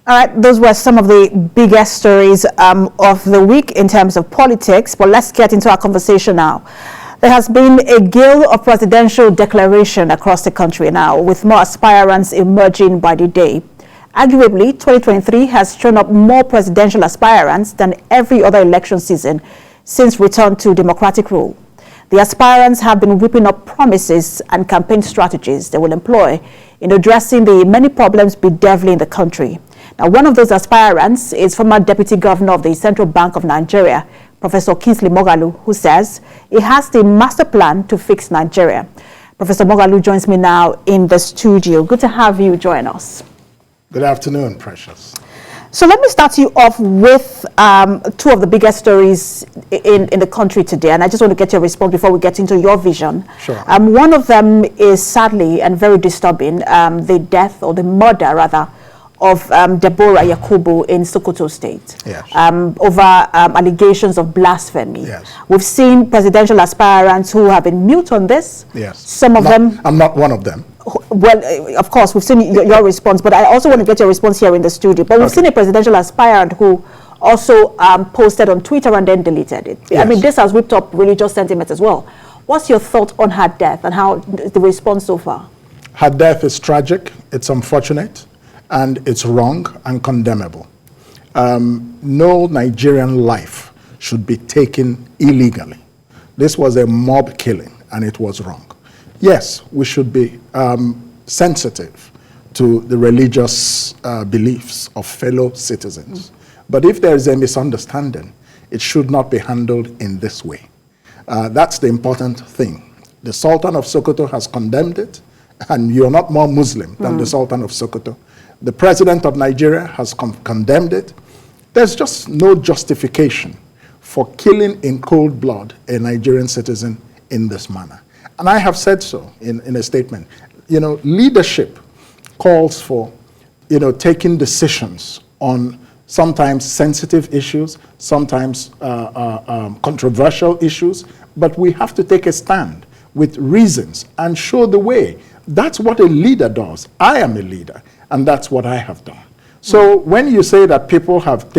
All right, those were some of the biggest stories of the week in terms of politics, but let's get into our conversation now. There has been a gale of presidential declaration across the country now, with more aspirants emerging by the day. Arguably, 2023 has shown up more presidential aspirants than every other election season since return to democratic rule. The aspirants have been whipping up promises and campaign strategies they will employ in addressing the many problems bedeviling the country. Now, one of those aspirants is former Deputy Governor of the Central Bank of Nigeria, Professor Kingsley Moghalu, who says he has the master plan to fix Nigeria. Professor Moghalu joins me now in the studio. Good to have you join us. Good afternoon, Precious. So let me start you off with two of the biggest stories in the country today, and I just want to get your response before we get into your vision. Sure. One of them is sadly and very disturbing, the death, or the murder rather, of Deborah Yakubu in Sokoto State, yes. Over allegations of blasphemy. Yes. We've seen presidential aspirants who have been mute on this. Yes. Some of them... I'm not one of them. Well, of course, we've seen your response, but I also want to get your response here in the studio. But we've seen a presidential aspirant who also posted on Twitter and then deleted it. Yes. I mean, this has whipped up religious sentiment as well. What's your thought on her death and how the response so far? Her death is tragic, it's unfortunate, and it's wrong and condemnable. No Nigerian life should be taken illegally. This was a mob killing, and it was wrong. Yes, we should be sensitive to the religious beliefs of fellow citizens. But if there is a misunderstanding, it should not be handled in this way. That's the important thing. The Sultan of Sokoto has condemned it, and you're not more Muslim than the Sultan of Sokoto. The President of Nigeria has condemned it. There's just no justification for killing in cold blood a Nigerian citizen in this manner. And I have said so in a statement. You know, leadership calls for, taking decisions on sometimes sensitive issues, sometimes controversial issues, but we have to take a stand with reasons and show the way. That's what a leader does. I am a leader, and that's what I have done. So when you say that people have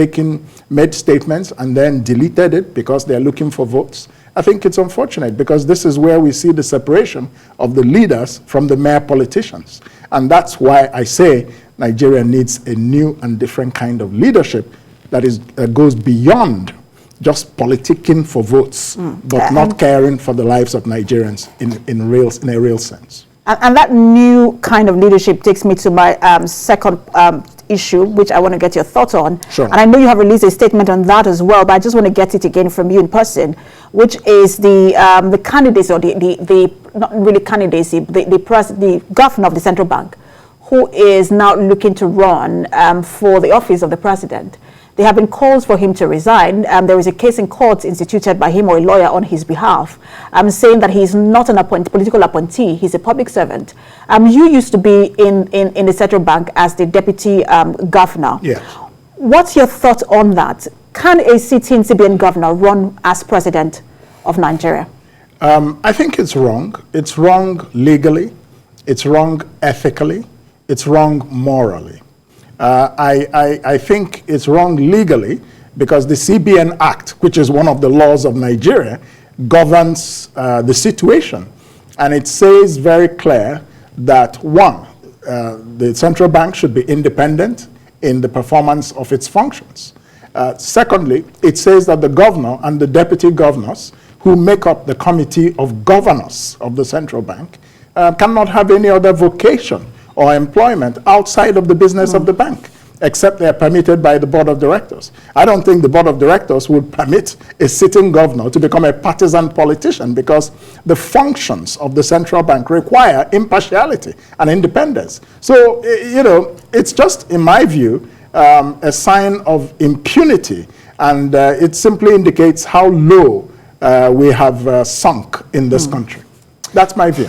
made statements and then deleted it because they're looking for votes, I think it's unfortunate, because this is where we see the separation of the leaders from the mere politicians. And that's why I say Nigeria needs a new and different kind of leadership that goes beyond just politicking for votes, but not caring for the lives of Nigerians in a real sense. And that new kind of leadership takes me to my second issue, which I want to get your thoughts on. Sure. And I know you have released a statement on that as well, but I just want to get it again from you in person, which is the candidacy, or the not really candidacy, the governor of the central bank, who is now looking to run for the office of the president. There have been calls for him to resign. There is a case in court instituted by him or a lawyer on his behalf, saying that he's not an political appointee, he's a public servant. You used to be in the central bank as the deputy governor. Yes. What's your thought on that? Can a sitting CBN governor run as president of Nigeria? I think it's wrong. It's wrong legally, it's wrong ethically, it's wrong morally. I think it's wrong legally because the CBN Act, which is one of the laws of Nigeria, governs the situation. And it says very clear that, one, the central bank should be independent in the performance of its functions. Secondly, it says that the governor and the deputy governors who make up the committee of governors of the central bank cannot have any other vocation or employment outside of the business of the bank, except they are permitted by the board of directors. I don't think the board of directors would permit a sitting governor to become a partisan politician, because the functions of the central bank require impartiality and independence. So, it's just, in my view, a sign of impunity, and it simply indicates how low we have sunk in this country. That's my view.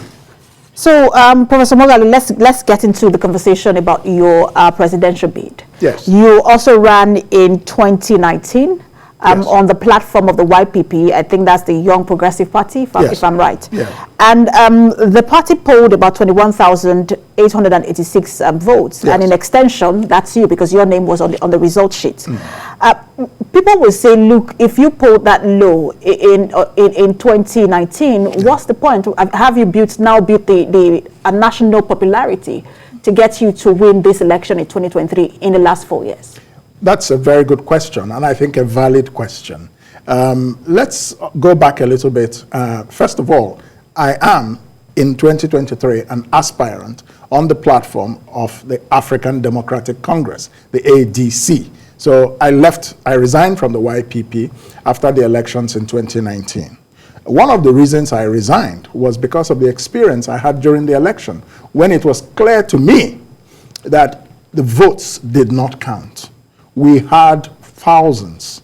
So, Professor Moghalu, let's get into the conversation about your presidential bid. Yes. You also ran in 2019 on the platform of the YPP. I think that's the Young Progressive Party, if I'm right. Yeah. And the party polled about 21,886 votes. Yes. And in extension, that's you, because your name was on the result sheet. People will say, look, if you polled that low in 2019, what's the point? Have you now built a national popularity to get you to win this election in 2023 in the last 4 years? That's a very good question, and I think a valid question. Let's go back a little bit. First of all, I am, in 2023, an aspirant on the platform of the African Democratic Congress, the ADC. So I resigned from the YPP after the elections in 2019. One of the reasons I resigned was because of the experience I had during the election, when it was clear to me that the votes did not count. We had thousands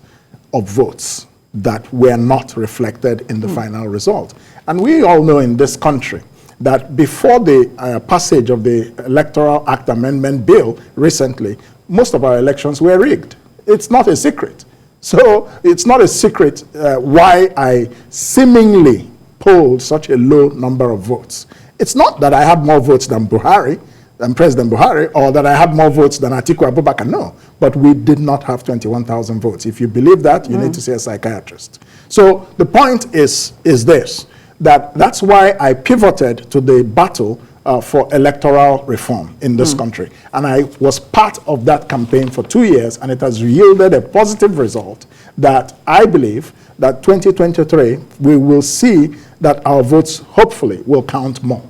of votes that were not reflected in the final result. And we all know in this country that before the passage of the Electoral Act Amendment Bill recently, most of our elections were rigged. It's not a secret. So it's not a secret why I seemingly polled such a low number of votes. It's not that I had more votes than President Buhari, or that I had more votes than Atiku Abubakar, no. But we did not have 21,000 votes. If you believe that, you need to see a psychiatrist. So the point is this, that's why I pivoted to the battle for electoral reform in this country. And I was part of that campaign for 2 years, and it has yielded a positive result that I believe that 2023, we will see that our votes hopefully will count more.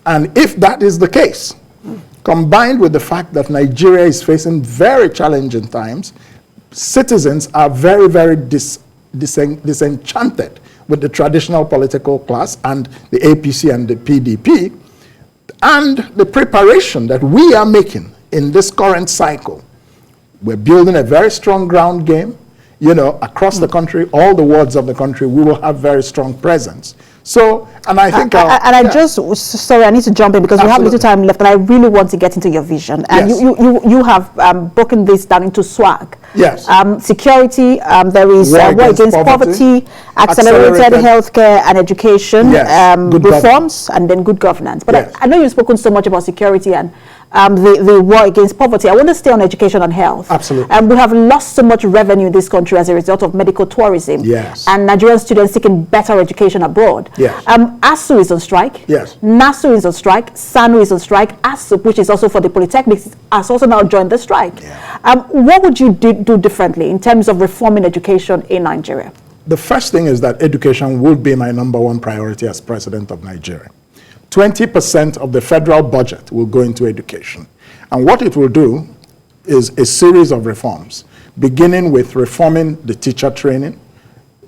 And if that is the case, combined with the fact that Nigeria is facing very challenging times, citizens are very, very disenchanted with the traditional political class and the APC and the PDP, and the preparation that we are making in this current cycle. We're building a very strong ground game, across the country, all the wards of the country, we will have very strong presence. So, and I think... sorry, I need to jump in because we have little time left, and I really want to get into your vision. And yes. you have broken this down into SWAG. Yes. Security, there is war against poverty, accelerated healthcare and education, yes. Reforms, and then good governance. But yes. I know you've spoken so much about security and the war against poverty. I want to stay on education and health. Absolutely. We have lost so much revenue in this country as a result of medical tourism. Yes. And Nigerian students seeking better education abroad. Yes. ASU is on strike. Yes. NASU is on strike. SANU is on strike. ASU, which is also for the polytechnics, has also now joined the strike. Yeah. What would you do differently in terms of reforming education in Nigeria? The first thing is that education would be my #1 priority as president of Nigeria. 20% of the federal budget will go into education. And what it will do is a series of reforms, beginning with reforming the teacher training.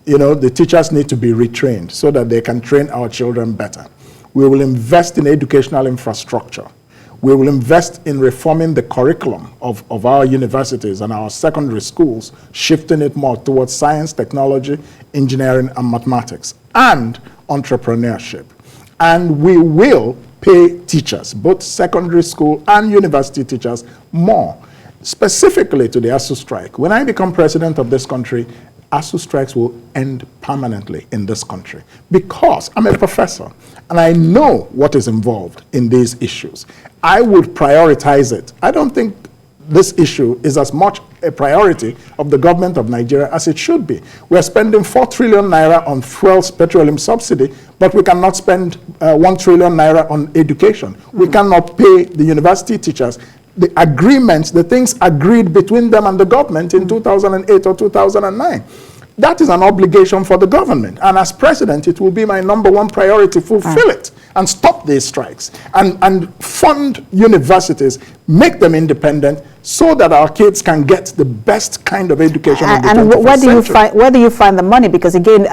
The teachers need to be retrained so that they can train our children better. We will invest in educational infrastructure. We will invest in reforming the curriculum of our universities and our secondary schools, shifting it more towards science, technology, engineering, and mathematics, and entrepreneurship. And we will pay teachers, both secondary school and university teachers, more, specifically to the ASU strike. When I become president of this country, ASU strikes will end permanently in this country, because I'm a professor and I know what is involved in these issues. I would prioritize it. I don't think this issue is as much a priority of the government of Nigeria as it should be. We're spending 4 trillion naira on fuel petroleum subsidy, but we cannot spend 1 trillion naira on education. We cannot pay the university teachers the agreements, the things agreed between them and the government in 2008 or 2009. That is an obligation for the government. And as president, it will be my #1 priority to fulfill it and stop these strikes and fund universities, make them independent so that our kids can get the best kind of education in the 21st century. Where do you find the money? Because again,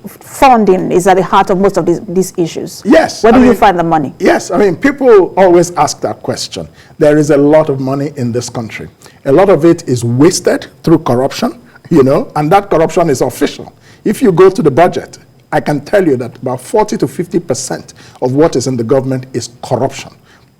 funding is at the heart of most of these issues. Yes. Where do you find the money? Yes, people always ask that question. There is a lot of money in this country. A lot of it is wasted through corruption, and that corruption is official. If you go to the budget, I can tell you that about 40 to 50% of what is in the government is corruption.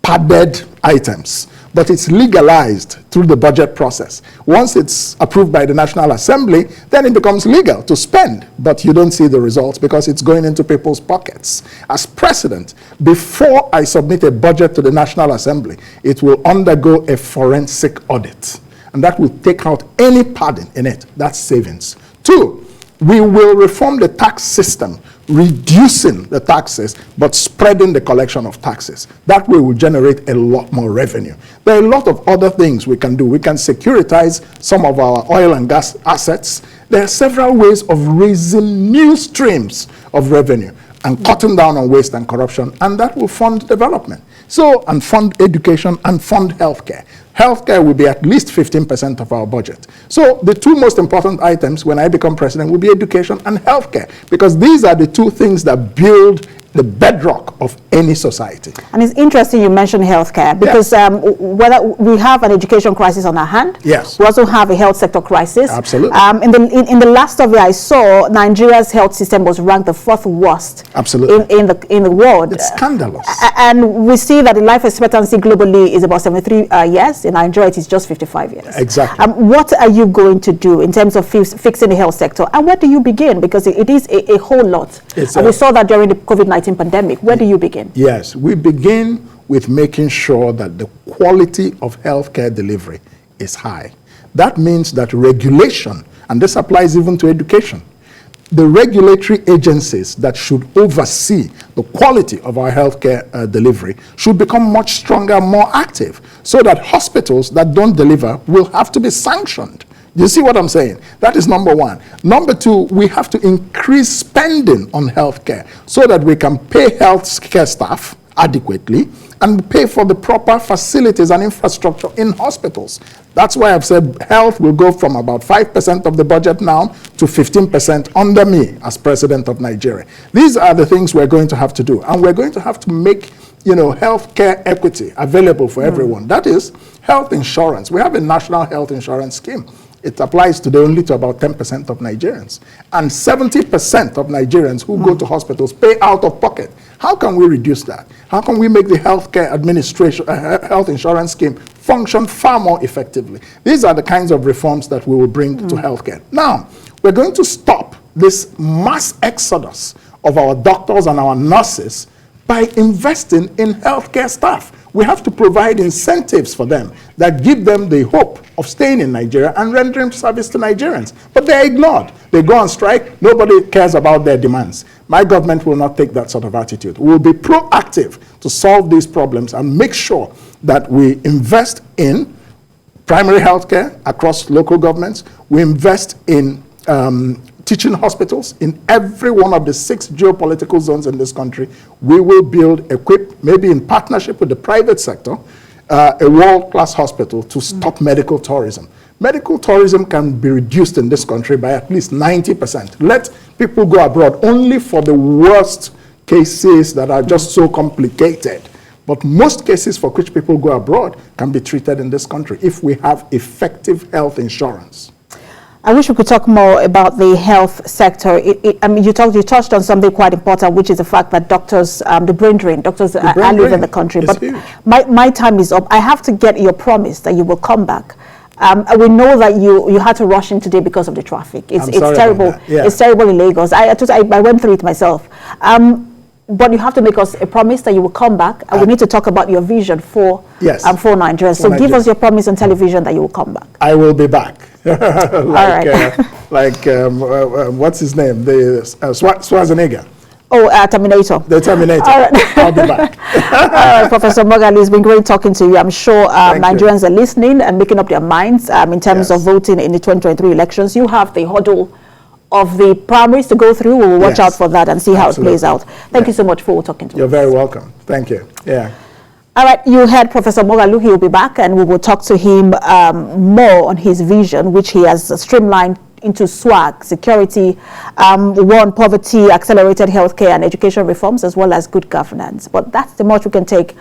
padded items, but it's legalized through the budget process. Once it's approved by the National Assembly, then it becomes legal to spend, but you don't see the results because it's going into people's pockets. As president, before I submit a budget to the National Assembly, it will undergo a forensic audit, and that will take out any padding in it. That's savings. 2, we will reform the tax system, reducing the taxes, but spreading the collection of taxes. That way will generate a lot more revenue. There are a lot of other things we can do. We can securitize some of our oil and gas assets. There are several ways of raising new streams of revenue and cutting down on waste and corruption, and that will fund development. So, and fund education and fund healthcare. Healthcare will be at least 15% of our budget. So the 2 most important items when I become president will be education and healthcare, because these are the 2 things that build the bedrock of any society. And it's interesting you mentioned healthcare, because whether we have an education crisis on our hand, yes, we also have a health sector crisis. Absolutely. In the last survey I saw, Nigeria's health system was ranked the 4th worst. Absolutely. in the world. It's scandalous. And we see that the life expectancy globally is about 73 years. In Nigeria, it is just 55 years. Exactly. What are you going to do in terms of fixing the health sector? And where do you begin? Because it is a whole lot. And we saw that during the COVID-19 pandemic. Where do you begin? Yes, we begin with making sure that the quality of healthcare delivery is high. That means that regulation, and this applies even to education, the regulatory agencies that should oversee the quality of our healthcare delivery should become much stronger, more active, so that hospitals that don't deliver will have to be sanctioned. You see what I'm saying? That is number 1. Number 2, we have to increase spending on healthcare so that we can pay healthcare staff adequately and pay for the proper facilities and infrastructure in hospitals. That's why I've said health will go from about 5% of the budget now to 15% under me as president of Nigeria. These are the things we're going to have to do. And we're going to have to make, healthcare equity available for everyone. That is health insurance. We have a national health insurance scheme. It applies today only to about 10% of Nigerians. And 70% of Nigerians who go to hospitals pay out of pocket. How can we reduce that? How can we make the healthcare administration, health insurance scheme function far more effectively? These are the kinds of reforms that we will bring to healthcare. Now, we're going to stop this mass exodus of our doctors and our nurses by investing in healthcare staff. We have to provide incentives for them that give them the hope of staying in Nigeria and rendering service to Nigerians. But they're ignored. They go on strike. Nobody cares about their demands. My government will not take that sort of attitude. We will be proactive to solve these problems and make sure that we invest in primary health care across local governments. We invest in teaching hospitals in every one of the 6 geopolitical zones in this country. We will equip, maybe in partnership with the private sector, a world-class hospital to stop medical tourism. Medical tourism can be reduced in this country by at least 90%. Let people go abroad only for the worst cases that are just so complicated. But most cases for which people go abroad can be treated in this country if we have effective health insurance. I wish we could talk more about the health sector. You touched on something quite important, which is the fact that doctors, the brain drain, doctors are leaving the country. But my time is up. I have to get your promise that you will come back. We know that you had to rush in today because of the traffic. It's terrible. Yeah. It's terrible in Lagos. I went through it myself. But you have to make us a promise that you will come back, and we need to talk about your vision for Nigeria. So give us your promise on television that you will come back. I will be back. Like, what's his name? The Schwarzenegger. Oh, Terminator. The Terminator. All right. I'll be back. All right, Professor Moghalu, it's been great talking to you. I'm sure Nigerians are listening and making up their minds in terms of voting in the 2023 elections. You have the hurdle of the primaries to go through. We will watch out for that and see how it plays out. Thank you so much for talking to us. You're very welcome. Thank you. Yeah. All right, you heard Professor Moghalu. He will be back, and we will talk to him more on his vision, which he has streamlined into SWAG, security, war on poverty, accelerated healthcare and education reforms, as well as good governance. But that's the much we can take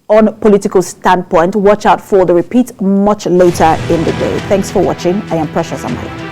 on political standpoint. Watch out for the repeat much later in the day. Thanks for watching. I am Precious Amaya.